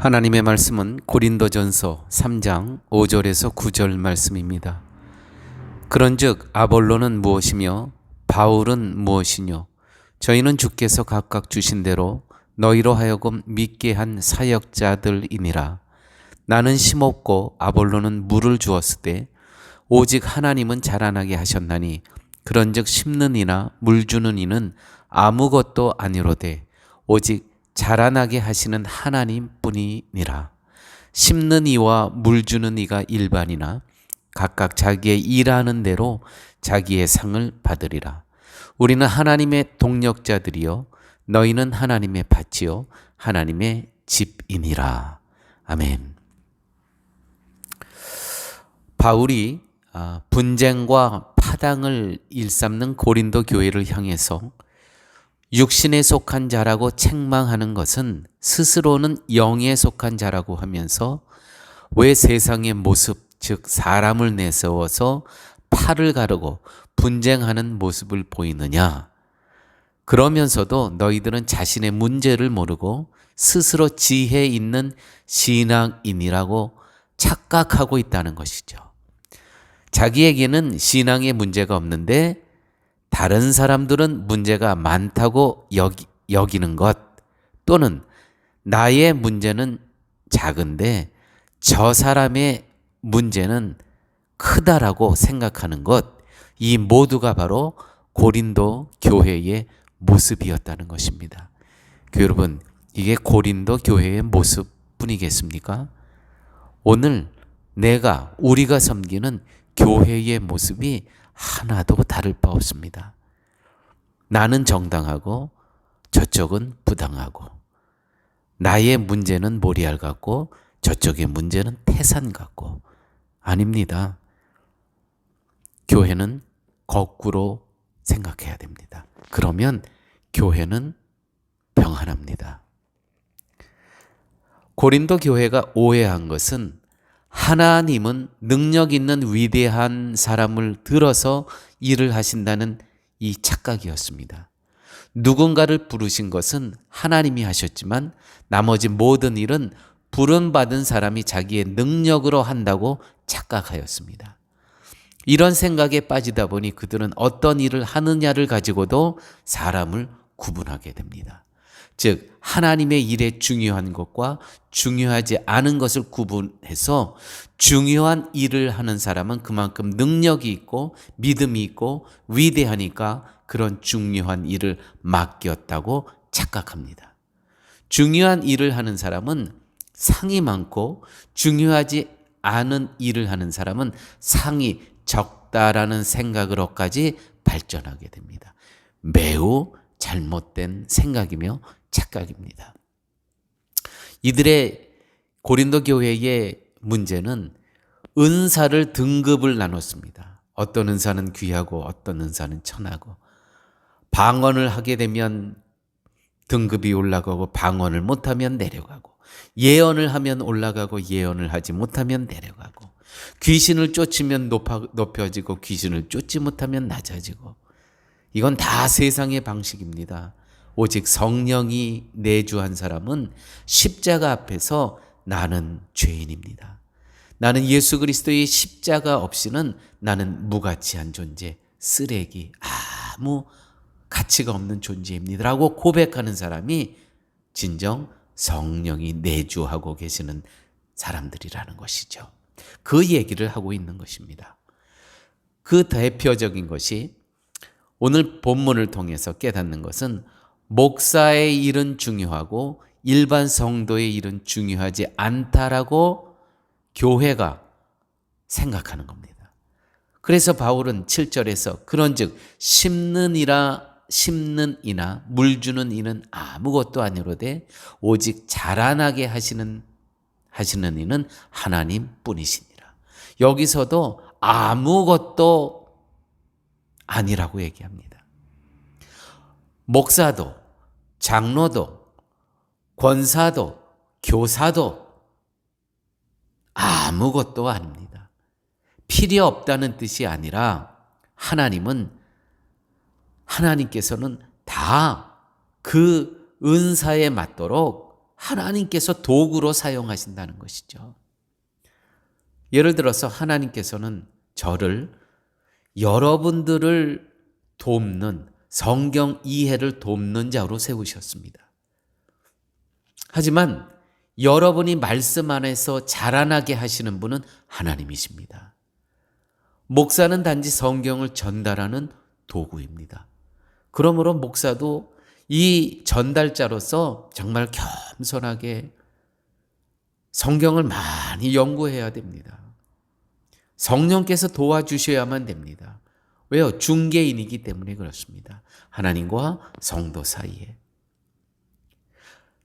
하나님의 말씀은 고린도전서 3장 5절에서 9절 말씀입니다. 그런즉 아볼로는 무엇이며 바울은 무엇이뇨? 저희는 주께서 각각 주신 대로 너희로 하여금 믿게 한 사역자들이니라. 나는 심었고 아볼로는 물을 주었을 때 오직 하나님은 자라나게 하셨나니 그런즉 심는 이나 물 주는 이는 아무것도 아니로되 오직 자라나게 하시는 하나님뿐이니라. 심는 이와 물 주는 이가 일반이나 각각 자기의 일하는 대로 자기의 상을 받으리라. 우리는 하나님의 동력자들이요 너희는 하나님의 밭이요 하나님의 집이니라. 아멘. 바울이 분쟁과 파당을 일삼는 고린도 교회를 향해서 육신에 속한 자라고 책망하는 것은 스스로는 영에 속한 자라고 하면서 왜 세상의 모습, 즉 사람을 내세워서 팔을 가르고 분쟁하는 모습을 보이느냐? 그러면서도 너희들은 자신의 문제를 모르고 스스로 지혜 있는 신앙인이라고 착각하고 있다는 것이죠. 자기에게는 신앙의 문제가 없는데 다른 사람들은 문제가 많다고 여기는 것, 또는 나의 문제는 작은데 저 사람의 문제는 크다라고 생각하는 것, 이 모두가 바로 고린도 교회의 모습이었다는 것입니다. 여러분, 이게 고린도 교회의 모습뿐이겠습니까? 오늘 우리가 섬기는 교회의 모습이 하나도 다를 바 없습니다. 나는 정당하고 저쪽은 부당하고, 나의 문제는 모리알 같고 저쪽의 문제는 태산 같고, 아닙니다. 교회는 거꾸로 생각해야 됩니다. 그러면 교회는 평안합니다. 고린도 교회가 오해한 것은 하나님은 능력 있는 위대한 사람을 들어서 일을 하신다는 이 착각이었습니다. 누군가를 부르신 것은 하나님이 하셨지만 나머지 모든 일은 부름받은 사람이 자기의 능력으로 한다고 착각하였습니다. 이런 생각에 빠지다 보니 그들은 어떤 일을 하느냐를 가지고도 사람을 구분하게 됩니다. 즉 하나님의 일에 중요한 것과 중요하지 않은 것을 구분해서 중요한 일을 하는 사람은 그만큼 능력이 있고 믿음이 있고 위대하니까 그런 중요한 일을 맡겼다고 착각합니다. 중요한 일을 하는 사람은 상이 많고 중요하지 않은 일을 하는 사람은 상이 적다라는 생각으로까지 발전하게 됩니다. 매우 잘못된 생각이며 착각입니다. 이들의 고린도 교회의 문제는 은사를 등급을 나눴습니다. 어떤 은사는 귀하고 어떤 은사는 천하고, 방언을 하게 되면 등급이 올라가고 방언을 못하면 내려가고, 예언을 하면 올라가고 예언을 하지 못하면 내려가고, 귀신을 쫓으면 높여지고 귀신을 쫓지 못하면 낮아지고, 이건 다 세상의 방식입니다. 오직 성령이 내주한 사람은 십자가 앞에서 나는 죄인입니다. 나는 예수 그리스도의 십자가 없이는 나는 무가치한 존재, 쓰레기, 아무 가치가 없는 존재입니다 라고 고백하는 사람이 진정 성령이 내주하고 계시는 사람들이라는 것이죠. 그 얘기를 하고 있는 것입니다. 그 대표적인 것이 오늘 본문을 통해서 깨닫는 것은 목사의 일은 중요하고 일반 성도의 일은 중요하지 않다라고 교회가 생각하는 겁니다. 그래서 바울은 7절에서 그런즉 심는 이나 물 주는 이는 아무것도 아니로되 오직 자라나게 하시는 이는 하나님뿐이시니라. 여기서도 아무것도 아니라고 얘기합니다. 목사도 장로도 권사도 교사도 아무것도 아닙니다. 필요 없다는 뜻이 아니라 하나님께서는 다 그 은사에 맞도록 하나님께서 도구로 사용하신다는 것이죠. 예를 들어서 하나님께서는 저를 여러분들을 돕는, 성경 이해를 돕는 자로 세우셨습니다. 하지만 여러분이 말씀 안에서 자라나게 하시는 분은 하나님이십니다. 목사는 단지 성경을 전달하는 도구입니다. 그러므로 목사도 이 전달자로서 정말 겸손하게 성경을 많이 연구해야 됩니다. 성령께서 도와주셔야만 됩니다. 왜요? 중개인이기 때문에 그렇습니다. 하나님과 성도 사이에.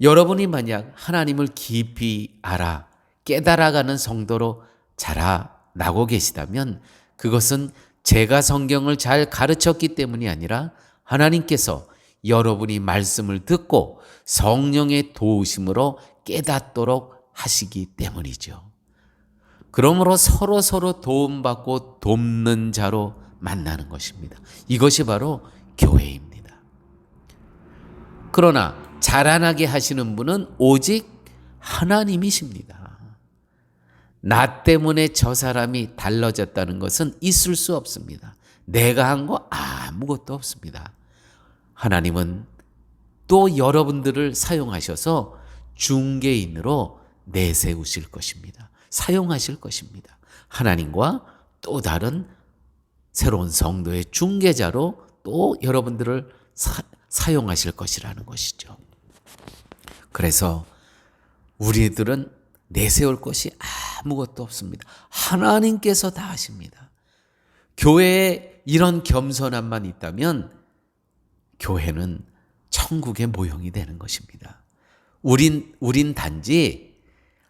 여러분이 만약 하나님을 깊이 알아 깨달아가는 성도로 자라나고 계시다면 그것은 제가 성경을 잘 가르쳤기 때문이 아니라 하나님께서 여러분이 말씀을 듣고 성령의 도우심으로 깨닫도록 하시기 때문이죠. 그러므로 서로 도움받고 돕는 자로 만나는 것입니다. 이것이 바로 교회입니다. 그러나 자라나게 하시는 분은 오직 하나님이십니다. 나 때문에 저 사람이 달라졌다는 것은 있을 수 없습니다. 내가 한 거 아무것도 없습니다. 하나님은 또 여러분들을 사용하셔서 중개인으로 내세우실 것입니다. 사용하실 것입니다. 하나님과 또 다른 새로운 성도의 중개자로 또 여러분들을 사용하실 것이라는 것이죠. 그래서 우리들은 내세울 것이 아무것도 없습니다. 하나님께서 다 하십니다. 교회에 이런 겸손함만 있다면 교회는 천국의 모형이 되는 것입니다. 우린 단지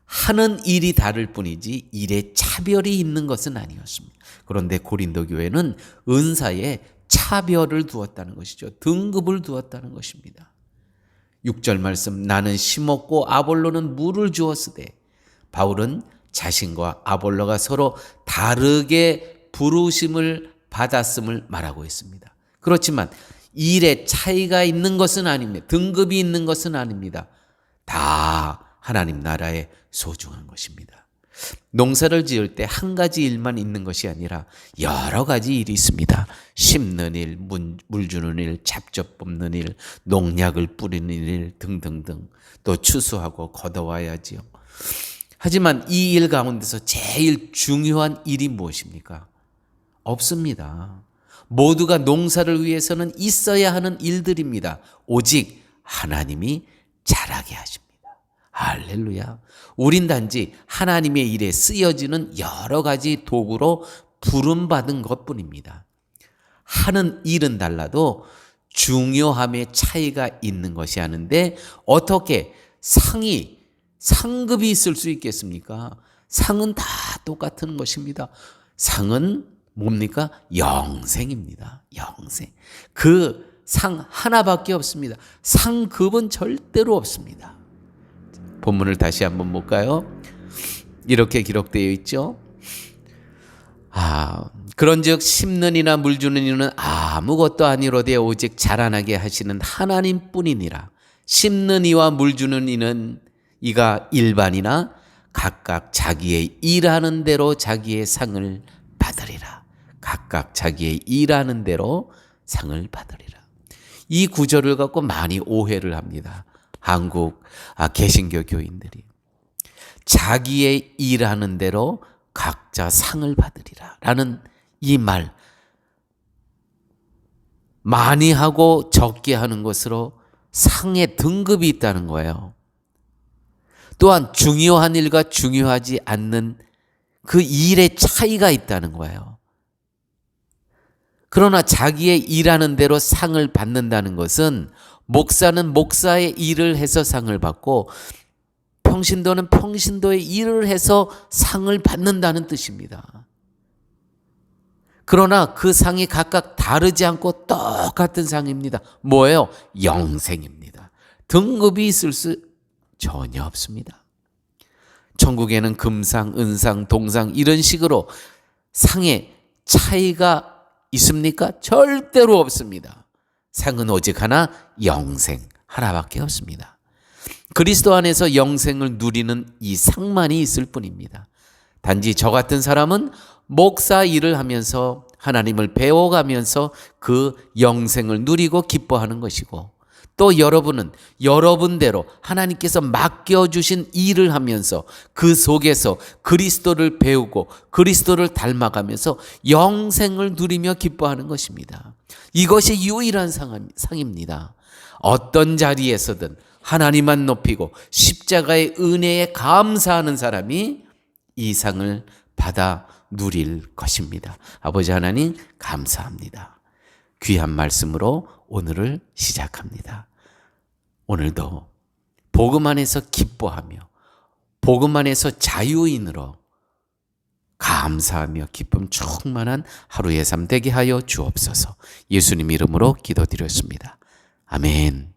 하는 일이 다를 뿐이지 일에 차별이 있는 것은 아니었습니다. 그런데 고린도 교회는 은사에 차별을 두었다는 것이죠. 등급을 두었다는 것입니다. 6절 말씀, 나는 심었고 아볼로는 물을 주었으되, 바울은 자신과 아볼로가 서로 다르게 부르심을 받았음을 말하고 있습니다. 그렇지만 일에 차이가 있는 것은 아닙니다. 등급이 있는 것은 아닙니다. 다 하나님 나라의 소중한 것입니다. 농사를 지을 때 한 가지 일만 있는 것이 아니라 여러 가지 일이 있습니다. 심는 일, 물 주는 일, 잡초 뽑는 일, 농약을 뿌리는 일 등등등. 또 추수하고 걷어와야지요. 하지만 이 일 가운데서 제일 중요한 일이 무엇입니까? 없습니다. 모두가 농사를 위해서는 있어야 하는 일들입니다. 오직 하나님이 자라게 하십니다. 할렐루야. 우린 단지 하나님의 일에 쓰여지는 여러 가지 도구로 부름받은 것뿐입니다. 하는 일은 달라도 중요함의 차이가 있는 것이 아는데 어떻게 상급이 있을 수 있겠습니까? 상은 다 똑같은 것입니다. 상은 뭡니까? 영생입니다. 영생. 그 상 하나밖에 없습니다. 상급은 절대로 없습니다. 본문을 다시 한번 볼까요? 이렇게 기록되어 있죠. 그런즉 심는 이나 물 주는 이는 아무것도 아니로되 오직 자라나게 하시는 하나님뿐이니라. 심는 이와 물 주는 이는 이가 일반이나 각각 자기의 일하는 대로 자기의 상을 받으리라. 각각 자기의 일하는 대로 상을 받으리라. 이 구절을 갖고 많이 오해를 합니다. 한국 개신교 교인들이 자기의 일하는 대로 각자 상을 받으리라 라는 이 말, 많이 하고 적게 하는 것으로 상의 등급이 있다는 거예요. 또한 중요한 일과 중요하지 않는 그 일의 차이가 있다는 거예요. 그러나 자기의 일하는 대로 상을 받는다는 것은 목사는 목사의 일을 해서 상을 받고 평신도는 평신도의 일을 해서 상을 받는다는 뜻입니다. 그러나 그 상이 각각 다르지 않고 똑같은 상입니다. 뭐예요? 영생입니다. 등급이 있을 수 전혀 없습니다. 천국에는 금상, 은상, 동상 이런 식으로 상의 차이가 있습니까? 절대로 없습니다. 상은 오직 하나, 영생 하나밖에 없습니다. 그리스도 안에서 영생을 누리는 이 상만이 있을 뿐입니다. 단지 저 같은 사람은 목사 일을 하면서 하나님을 배워가면서 그 영생을 누리고 기뻐하는 것이고, 또 여러분은 여러분대로 하나님께서 맡겨주신 일을 하면서 그 속에서 그리스도를 배우고 그리스도를 닮아가면서 영생을 누리며 기뻐하는 것입니다. 이것이 유일한 상입니다. 어떤 자리에서든 하나님만 높이고 십자가의 은혜에 감사하는 사람이 이 상을 받아 누릴 것입니다. 아버지 하나님 감사합니다. 귀한 말씀으로 오늘을 시작합니다. 오늘도 복음 안에서 기뻐하며 복음 안에서 자유인으로 감사하며 기쁨 충만한 하루의 삶 되게 하여 주옵소서. 예수님 이름으로 기도드렸습니다. 아멘.